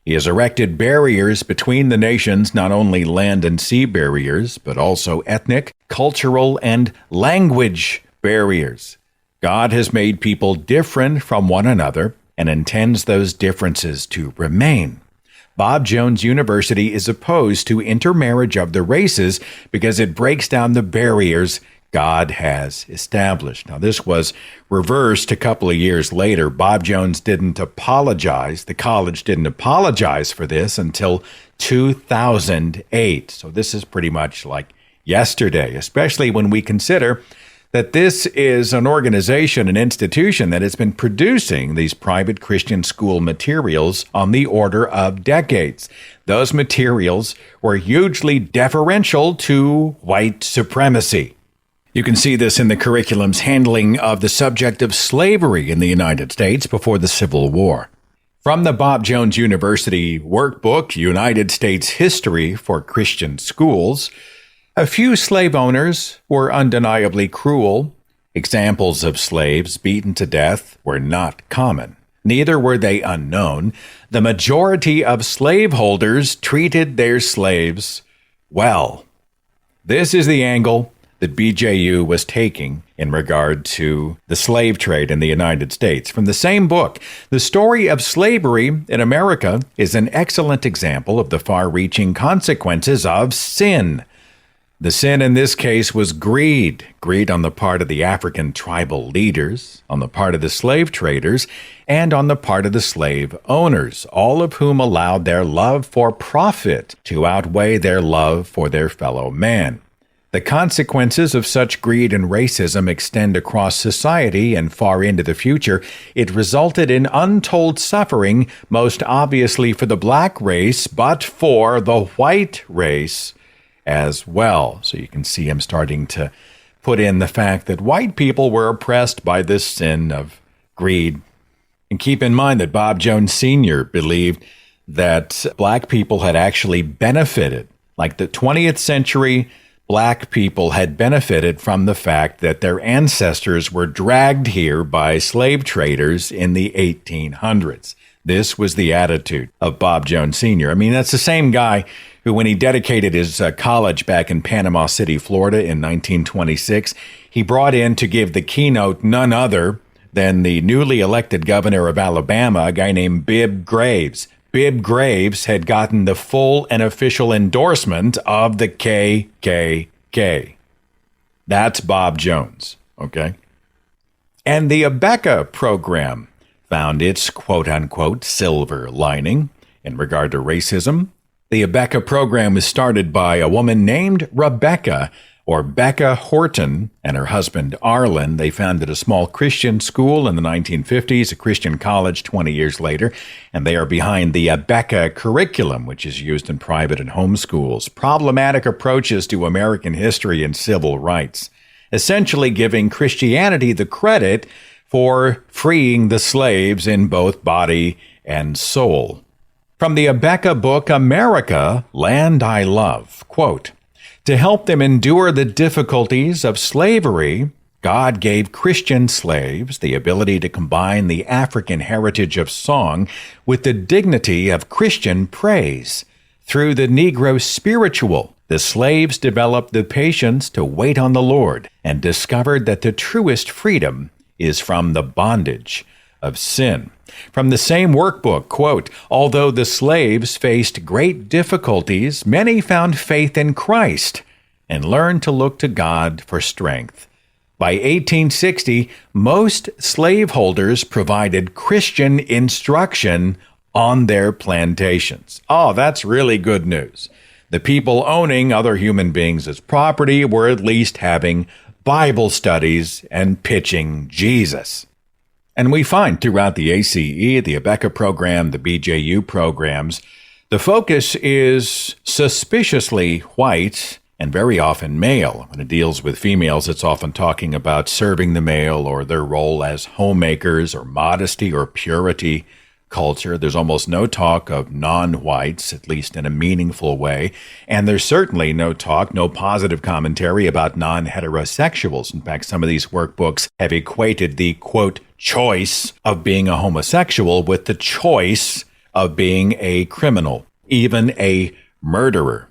He has erected barriers between the nations, not only land and sea barriers, but also ethnic, cultural, and language barriers. God has made people different from one another and intends those differences to remain. Bob Jones University is opposed to intermarriage of the races because it breaks down the barriers God has established." Now, this was reversed a couple of years later. Bob Jones didn't apologize. The college didn't apologize for this until 2008. So this is pretty much like yesterday, especially when we consider that this is an organization, an institution that has been producing these private Christian school materials on the order of decades. Those materials were hugely deferential to white supremacy. You can see this in the curriculum's handling of the subject of slavery in the United States before the Civil War. From the Bob Jones University workbook, United States History for Christian Schools, a few slave owners were undeniably cruel. Examples of slaves beaten to death were not common. Neither were they unknown. The majority of slaveholders treated their slaves well. This is the angle that BJU was taking in regard to the slave trade in the United States. From the same book, the story of slavery in America is an excellent example of the far-reaching consequences of sin. The sin in this case was greed. Greed on the part of the African tribal leaders, on the part of the slave traders, and on the part of the slave owners, all of whom allowed their love for profit to outweigh their love for their fellow man. The consequences of such greed and racism extend across society and far into the future. It resulted in untold suffering, most obviously for the black race, but for the white race as well. So you can see him starting to put in the fact that white people were oppressed by this sin of greed. And keep in mind that Bob Jones Sr. believed that black people had actually benefited, like the 20th century black people had benefited from the fact that their ancestors were dragged here by slave traders in the 1800s. This was the attitude of Bob Jones Sr. I mean, that's the same guy who, when he dedicated his college back in Panama City, Florida in 1926, he brought in to give the keynote none other than the newly elected governor of Alabama, a guy named Bibb Graves. Bibb Graves had gotten the full and official endorsement of the KKK. That's Bob Jones, okay? And the Abeka program found its quote-unquote silver lining in regard to racism. The Abeka program was started by a woman named Rebecca, or Becca Horton, and her husband Arlen. They founded a small Christian school in the 1950s, a Christian college 20 years later, and they are behind the Abeka curriculum, which is used in private and home schools. Problematic approaches to American history and civil rights, essentially giving Christianity the credit for freeing the slaves in both body and soul. From the Abeka book, America, Land I Love, quote, "To help them endure the difficulties of slavery, God gave Christian slaves the ability to combine the African heritage of song with the dignity of Christian praise. Through the Negro spiritual, the slaves developed the patience to wait on the Lord and discovered that the truest freedom is from the bondage of sin." From the same workbook, quote, "Although the slaves faced great difficulties, many found faith in Christ and learned to look to God for strength. By 1860, most slaveholders provided Christian instruction on their plantations." Oh, that's really good news. The people owning other human beings as property were at least having Bible studies and pitching Jesus. And we find throughout the ACE, the Abeka program, the BJU programs, the focus is suspiciously white and very often male. When it deals with females, it's often talking about serving the male or their role as homemakers or modesty or purity culture. There's almost no talk of non-whites, at least in a meaningful way. And there's certainly no talk, no positive commentary about non-heterosexuals. In fact, some of these workbooks have equated the, quote, choice of being a homosexual with the choice of being a criminal, even a murderer.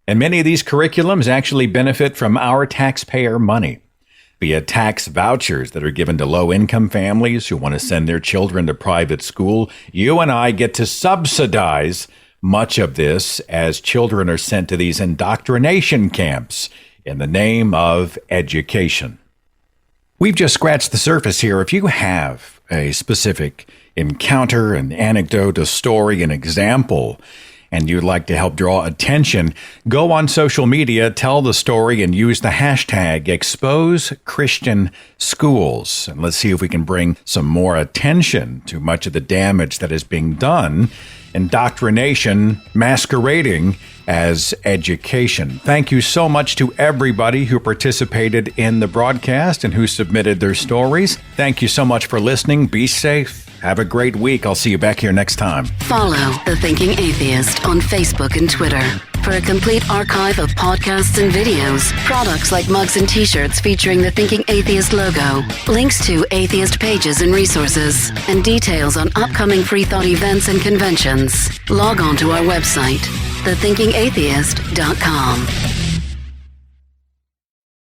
And many of these curriculums actually benefit from our taxpayer money via tax vouchers that are given to low-income families who want to send their children to private school. You and I get to subsidize much of this as children are sent to these indoctrination camps in the name of education. We've just scratched the surface here. If you have a specific encounter, an anecdote, a story, an example, and you'd like to help draw attention, go on social media, tell the story, and use the hashtag #ExposeChristianSchools. And let's see if we can bring some more attention to much of the damage that is being done, indoctrination masquerading as education. Thank you so much to everybody who participated in the broadcast and who submitted their stories. Thank you so much for listening. Be safe. Have a great week. I'll see you back here next time. Follow The Thinking Atheist on Facebook and Twitter for a complete archive of podcasts and videos, products like mugs and t-shirts featuring the Thinking Atheist logo, links to atheist pages and resources, and details on upcoming free thought events and conventions. Log on to our website, thethinkingatheist.com.